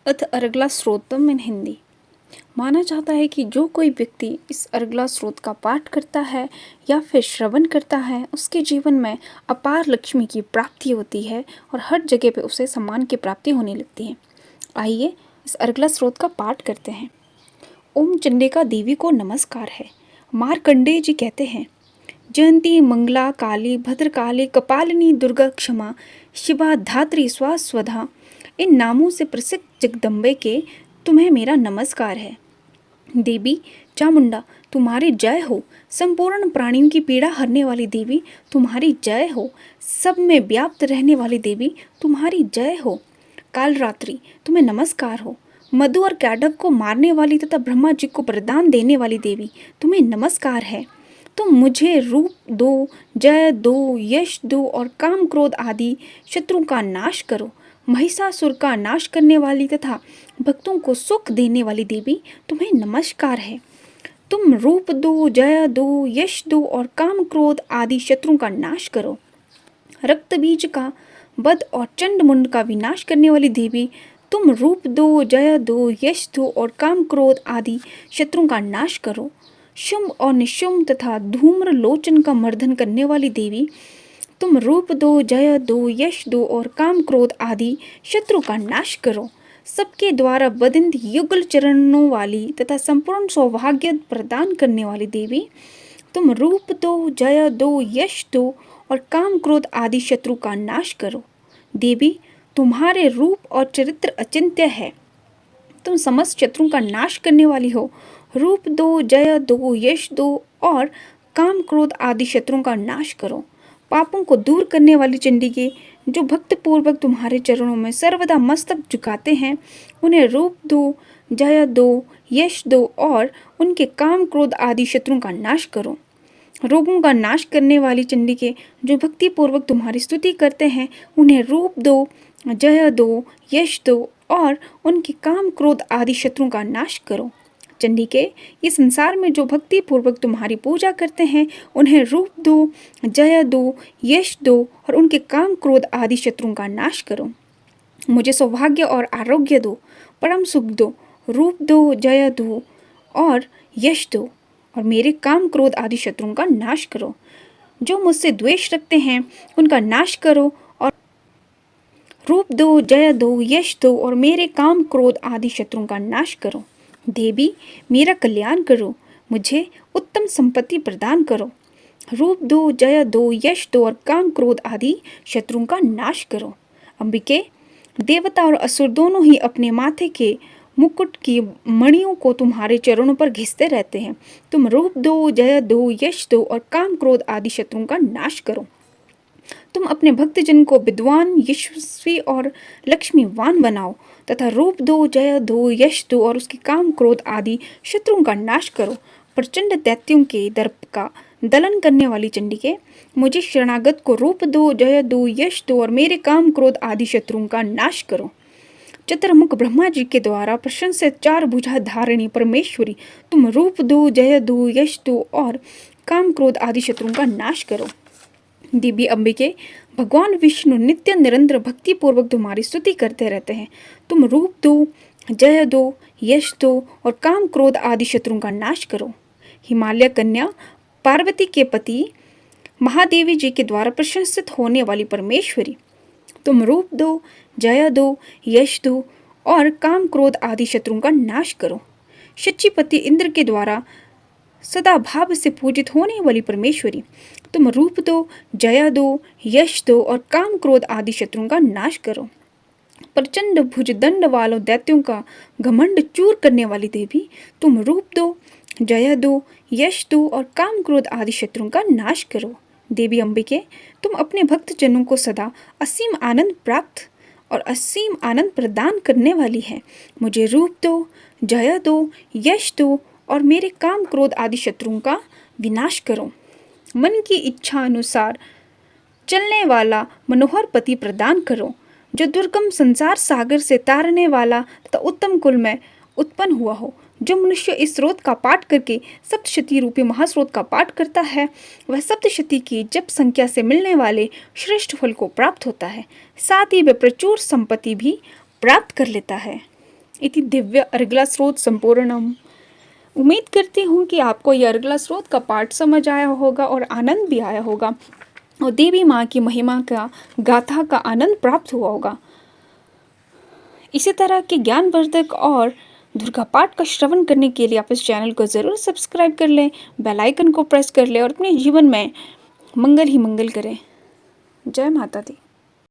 अथ अर्गला स्रोतम इन हिंदी। माना जाता है कि जो कोई व्यक्ति इस अर्गला स्रोत का पाठ करता है या फिर श्रवण करता है, उसके जीवन में अपार लक्ष्मी की प्राप्ति होती है और हर जगह पे उसे सम्मान की प्राप्ति होने लगती है। आइए इस अर्गला स्रोत का पाठ करते हैं। ओम चंडिका देवी को नमस्कार है। मार्कंडेय जी कहते हैं, जयंती मंगला काली भद्रकाली कपालिनी दुर्गा क्षमा शिवा धात्री स्वास्वधा, इन नामों से प्रसिद्ध जगदम्बे के तुम्हें मेरा नमस्कार है। देवी चामुंडा तुम्हारी जय हो। संपूर्ण प्राणियों की पीड़ा हरने वाली देवी तुम्हारी जय हो। सब में व्याप्त रहने वाली देवी तुम्हारी जय हो। कालरात्रि तुम्हें नमस्कार हो। मधु और कैडव को मारने वाली तथा ब्रह्मा जी को वरदान देने वाली देवी तुम्हें नमस्कार है। तुम मुझे रूप दो, जय दो, यश दो और काम क्रोध आदि शत्रुओं का नाश करो। महिषासुर का नाश करने वाली तथा भक्तों को सुख देने वाली देवी तुम्हें नमस्कार है। तुम रूप दो, जय दो, यश दो और काम क्रोध आदि शत्रुओं का नाश करो। रक्त बीज का वध और चंड मुंड का विनाश करने वाली देवी तुम रूप दो, जय दो, यश दो और काम क्रोध आदि शत्रुओं का नाश करो। शुंभ और निशुंभ तथा धूम्र लोचन का मर्दन करने वाली देवी तुम रूप दो, जय दो, यश दो और काम क्रोध आदि शत्रु का नाश करो। सबके द्वारा बदिंद युगल चरणों वाली तथा संपूर्ण सौभाग्य प्रदान करने वाली देवी तुम रूप दो, जय दो, यश दो और काम क्रोध आदि शत्रु का नाश करो। देवी तुम्हारे रूप और चरित्र अचिंत्य है। तुम समस्त शत्रुओं का नाश करने वाली हो। रूप दो, जय दो, यश दो और काम क्रोध आदि शत्रुओं का नाश करो। पापों को दूर करने वाली चंडिके, जो भक्त पूर्वक तुम्हारे चरणों में सर्वदा मस्तक झुकाते हैं, उन्हें रूप दो, जय दो, यश दो और उनके काम क्रोध आदि शत्रुओं का नाश करो। रोगों का नाश करने वाली चंडिके, जो भक्ति पूर्वक तुम्हारी स्तुति करते हैं, उन्हें रूप दो, जय दो, यश दो और उनके काम क्रोध आदि शत्रुओं का नाश करो। चंडिके, इस संसार में जो भक्ति पूर्वक तुम्हारी पूजा करते हैं, उन्हें रूप दो, जय दो, यश दो और उनके काम क्रोध आदि शत्रुओं का नाश करो। मुझे सौभाग्य और आरोग्य दो, परम सुख दो, रूप दो, जय दो और यश दो और मेरे काम क्रोध आदि शत्रुओं का नाश करो। जो मुझसे द्वेष रखते हैं, उनका नाश करो और रूप दो, जय दो, यश दो और मेरे काम क्रोध आदि शत्रुओं का नाश करो। देवी मेरा कल्याण करो, मुझे उत्तम संपत्ति प्रदान करो। रूप दो, जय दो, यश दो और काम क्रोध आदि शत्रुओं का नाश करो। अंबिके, देवता और असुर दोनों ही अपने माथे के मुकुट की मणियों को तुम्हारे चरणों पर घिसते रहते हैं। तुम रूप दो, जय दो, यश दो और काम क्रोध आदि शत्रुओं का नाश करो। तुम अपने भक्तजन को विद्वान, यशस्वी और लक्ष्मीवान बनाओ तथा रूप दो, जय दो, यश दो और उसके काम क्रोध आदि शत्रुओं का नाश करो। प्रचंड दैत्यों के दर्प का दलन करने वाली चंडिके, मुझे शरणागत को रूप दो, जय दो, यश दो और मेरे काम क्रोध आदि शत्रुओं का नाश करो। चतुर्मुख ब्रह्मा जी के द्वारा प्रशंसित चार भुजा धारिणी परमेश्वरी, तुम रूप दो, जय दो, यश दो और काम क्रोध आदि शत्रुओं का नाश करो। देवी अंबिके, भगवान विष्णु नित्य निरंतर भक्ति पूर्वक तुम्हारी स्तुति करते रहते हैं। तुम रूप दो, जय दो, यश दो और काम क्रोध आदि शत्रुओं का नाश करो। हिमालय कन्या पार्वती के पति महादेवी जी के द्वारा प्रशंसित होने वाली परमेश्वरी, तुम रूप दो, जय दो, यश दो और काम क्रोध आदि शत्रुओं का नाश करो। शचीपति इंद्र के द्वारा सदा भाव से पूजित होने वाली परमेश्वरी, तुम रूप दो, जय दो, यश दो और काम क्रोध आदि शत्रुओं का नाश करो। प्रचंड भुजदंड वालों दैत्यों का घमंड चूर करने वाली देवी, तुम रूप दो, जय दो, यश दो और काम क्रोध आदि शत्रुओं का नाश करो। देवी अंबिके, तुम अपने भक्तजनों को सदा असीम आनंद प्राप्त और असीम आनंद प्रदान करने वाली है। मुझे रूप दो, जय दो, यश दो और मेरे काम क्रोध आदि शत्रुओं का विनाश करो। मन की इच्छा अनुसार चलने वाला मनोहर पति प्रदान करो, जो दुर्गम संसार सागर से तारने वाला तथा उत्तम कुल में उत्पन्न हुआ हो। जो मनुष्य इस स्रोत का पाठ करके सप्तशती रूपी महास्रोत का पाठ करता है, वह सप्तशती की जप संख्या से मिलने वाले श्रेष्ठ फल को प्राप्त होता है। साथ ही वह प्रचुर संपत्ति भी प्राप्त कर लेता है। इति दिव्य अर्गला स्रोत संपूर्णम। उम्मीद करती हूँ कि आपको यह अर्गला स्रोत का पाठ समझ आया होगा और आनंद भी आया होगा और देवी माँ की महिमा का गाथा का आनंद प्राप्त हुआ होगा। इसी तरह के ज्ञानवर्धक और दुर्गा पाठ का श्रवण करने के लिए आप इस चैनल को ज़रूर सब्सक्राइब कर लें, बेल आइकन को प्रेस कर लें और अपने जीवन में मंगल ही मंगल करें। जय माता दी।